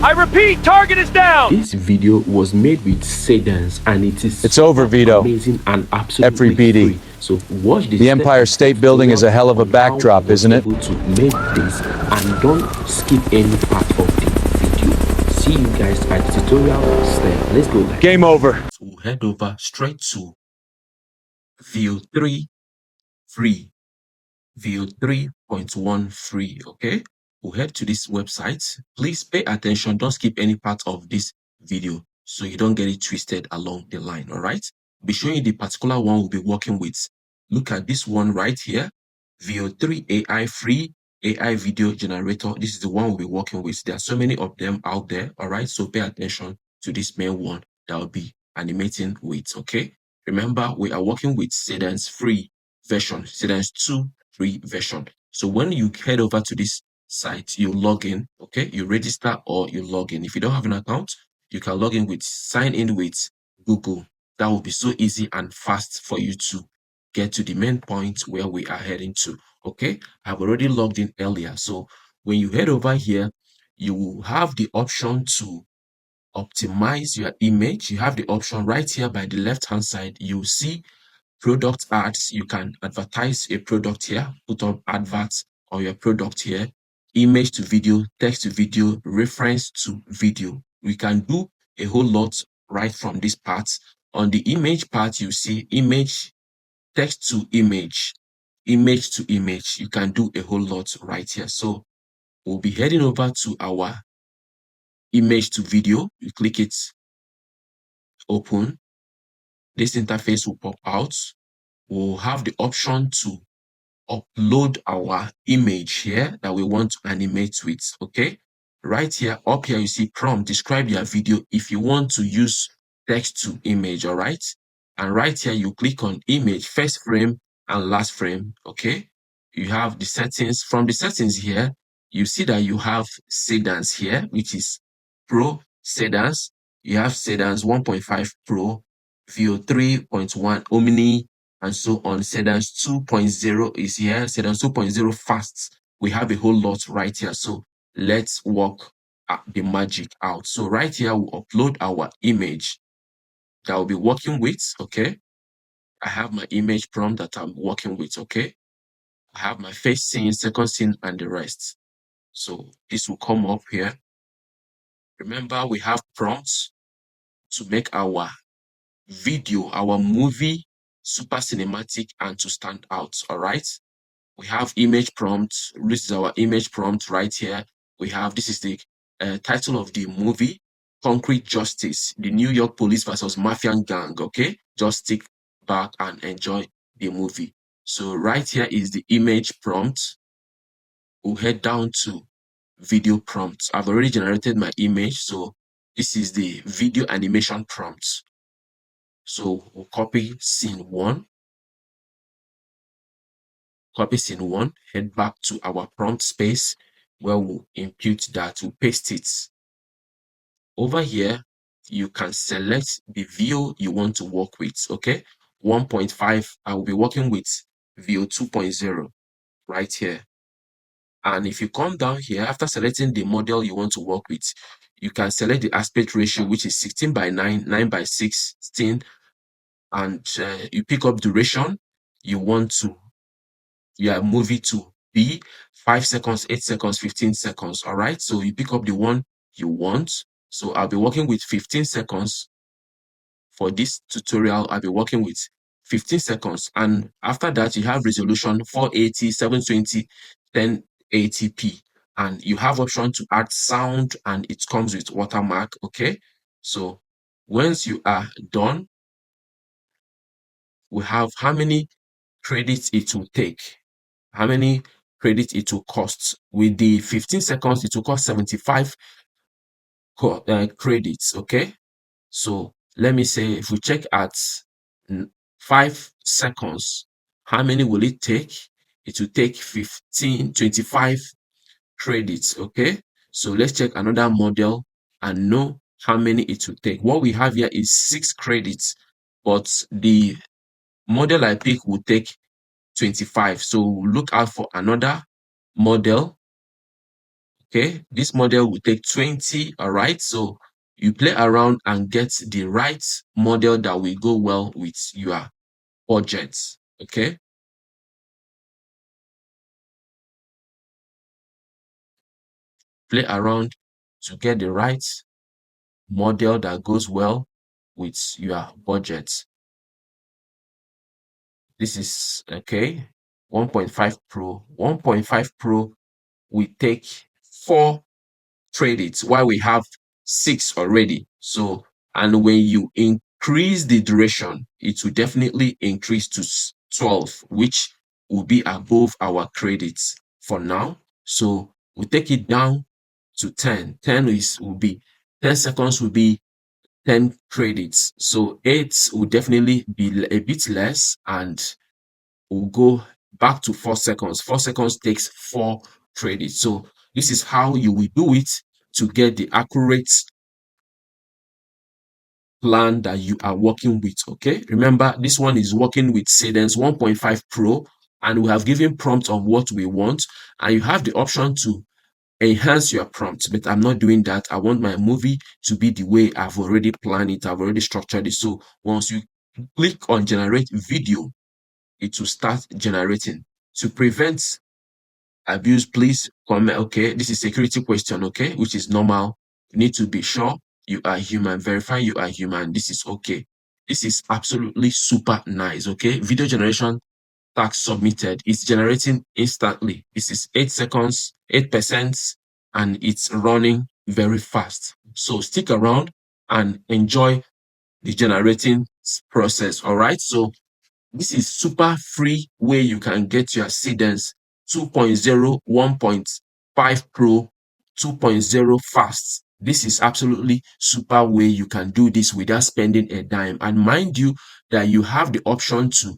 I repeat, target is down! This video was made with Seedance and It's over, Vito. amazing and absolutely FreeBD. free. So watch this. The Empire State Building is a hell of a backdrop, isn't it? To make this, and don't skip any part of the video. See you guys at the tutorial step. Let's go. Game over. So we'll head over straight to view 3 free. View 3.1 free. Okay, we'll head to this website. Please pay attention, don't skip any part of this video so you don't get it twisted along the line. All right, be showing you the particular one we'll be working with. Look at this one right here, View 3 AI free AI video generator. This is the one we'll be working with. There are so many of them out there. All right, so pay attention to this main one that will be animating with. Okay, remember we are working with Seedance free version, Seedance 2 free version. So when you head over to this site, you log in. Okay, you register or you log in. If you don't have an account, you can log in with sign in with Google. That will be so easy and fast for you to get to the main point where we are heading to. Okay, I've already logged in earlier. So when you head over here, you will have the option to optimize your image. You have the option right here by the left hand side. You see product ads. You can advertise a product here, put on adverts on your product here, image to video, text to video, reference to video. We can do a whole lot right from this part. On the image part, you see image, text to image, image to image. You can do a whole lot right here. So we'll be heading over to our image to video. You click it, open. This interface will pop out. We'll have the option to upload our image here that we want to animate with. Okay, right here, up here, you see prompt, describe your video if you want to use text to image. All right, and right here, you click on image, first frame and last frame. Okay, you have the settings. From the settings here, you see that you have Seedance here, which is Pro Seedance. You have Seedance 1.5 Pro, View 3.1 Omni, and so on. Seedance 2.0 is here. Seedance 2.0 fast. We have a whole lot right here. So let's work the magic out. So right here, we'll upload our image that I'll be working with. Okay, I have my image prompt that I'm working with. Okay, I have my first scene, second scene, and the rest. So this will come up here. Remember, we have prompts to make our video, our movie, super cinematic and to stand out. All right, we have image prompt. This is our image prompt right here. We have, this is the title of the movie, Concrete Justice, the New York Police versus Mafia Gang. Okay, just stick back and enjoy the movie. So right here is the image prompt. We'll head down to video prompts. I've already generated my image, so this is the video animation prompt. So we'll copy scene 1. Copy scene 1, head back to our prompt space where we'll impute that, we'll paste it. Over here, you can select the view you want to work with. Okay, 1.5, I will be working with view 2.0 right here. And if you come down here, after selecting the model you want to work with, you can select the aspect ratio, which is 16:9, 9:16, and you pick up duration you want to your movie to be 5 seconds, 8 seconds, 15 seconds. All right, so you pick up the one you want. So I'll be working with 15 seconds for this tutorial. I'll be working with 15 seconds, and after that you have resolution 480, 720, 1080p, and you have option to add sound, and it comes with watermark. Okay, so once you are done, we have how many credits it will take, how many credits it will cost. With the 15 seconds, it will cost 75 credits. Okay, so let me say if we check at 5 seconds, how many will it take? It will take 25 credits. Okay, so let's check another model and know how many it will take. What we have here is 6 credits, but the model I pick will take 25. So look out for another model. Okay, this model will take 20. All right, so you play around and get the right model that will go well with your budget. Okay, play around to get the right model that goes well with your budget. This is okay. 1.5 Pro. 1.5 Pro will take 4 credits while we have 6 already. So, and when you increase the duration, it will definitely increase to 12, which will be above our credits for now. So we take it down to 10. 10 will be 10 seconds will be 10 credits. So 8 will definitely be a bit less, and we'll go back to 4 seconds. 4 seconds takes 4 credits. So this is how you will do it to get the accurate plan that you are working with. Okay, remember this one is working with Seedance 1.5 Pro, and we have given prompt of what we want, and you have the option to enhance your prompt, but I'm not doing that. I want my movie to be the way I've already planned it, I've already structured it. So once you click on generate video, it will start generating. To prevent abuse, please comment. Okay, this is security question, okay, which is normal. You need to be sure you are human, verify you are human. This is okay. This is absolutely super nice. Okay, video generation task submitted. It's generating instantly. This is 8 seconds, 8%, and it's running very fast. So stick around and enjoy the generating process. All right, so this is super free way you can get your Seedance 2.0, 1.5 Pro, 2.0 fast. This is absolutely super way you can do this without spending a dime. And mind you that you have the option to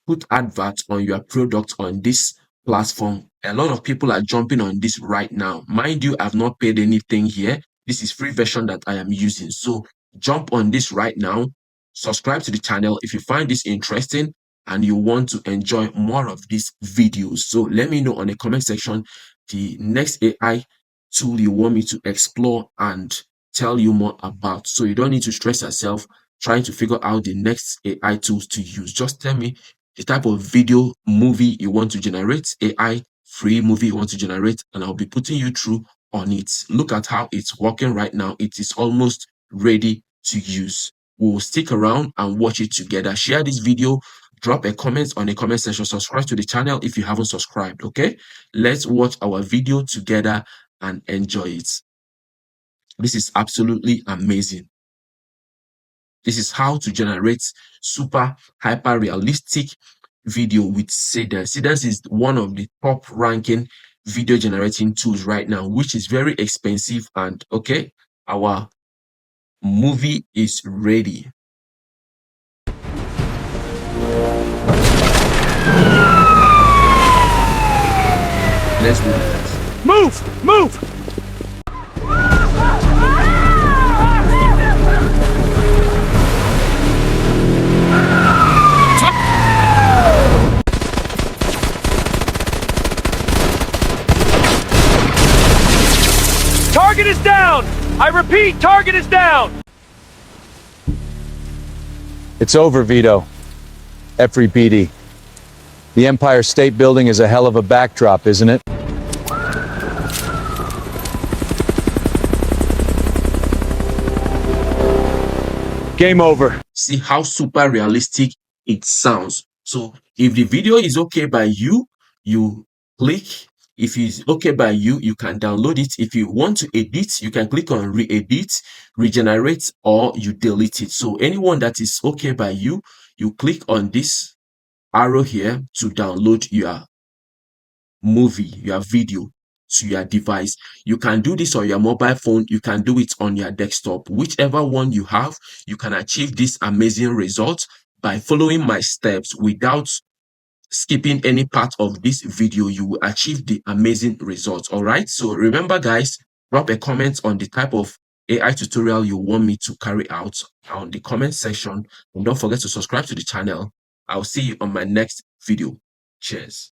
put adverts on your product on this platform. A lot of people are jumping on this right now. Mind you, I've not paid anything here. This is free version that I am using. So jump on this right now. Subscribe to the channel if you find this interesting and you want to enjoy more of these videos. So let me know on the comment section the next AI tool you want me to explore and tell you more about. So you don't need to stress yourself trying to figure out the next AI tools to use. Just tell me the type of video movie you want to generate, AI free movie you want to generate, and I'll be putting you through on it. Look at how it's working right now. It is almost ready to use. We'll stick around and watch it together. Share this video, drop a comment on the comment section, subscribe to the channel if you haven't subscribed. Okay, let's watch our video together and enjoy it. This is absolutely amazing. This is how to generate super hyper realistic video with Seedance. Seedance is one of the top ranking video generating tools right now, which is very expensive. And okay, our movie is ready. Let's do that. Move! Move! Target is down! I repeat, target is down! It's over, Vito. Every BD. The Empire State Building is a hell of a backdrop, isn't it? Game over. See how super realistic it sounds. So if the video is okay by you, you click. If it's okay by you, you can download it. If you want to edit, you can click on re-edit, regenerate, or you delete it. So anyone that is okay by you, you click on this arrow here to download your movie, your video to your device. You can do this on your mobile phone. You can do it on your desktop. Whichever one you have, you can achieve this amazing result by following my steps without skipping any part of this video. You will achieve the amazing results. All right, so remember guys, drop a comment on the type of AI tutorial you want me to carry out on the comment section, and don't forget to subscribe to the channel. I'll see you on my next video. Cheers.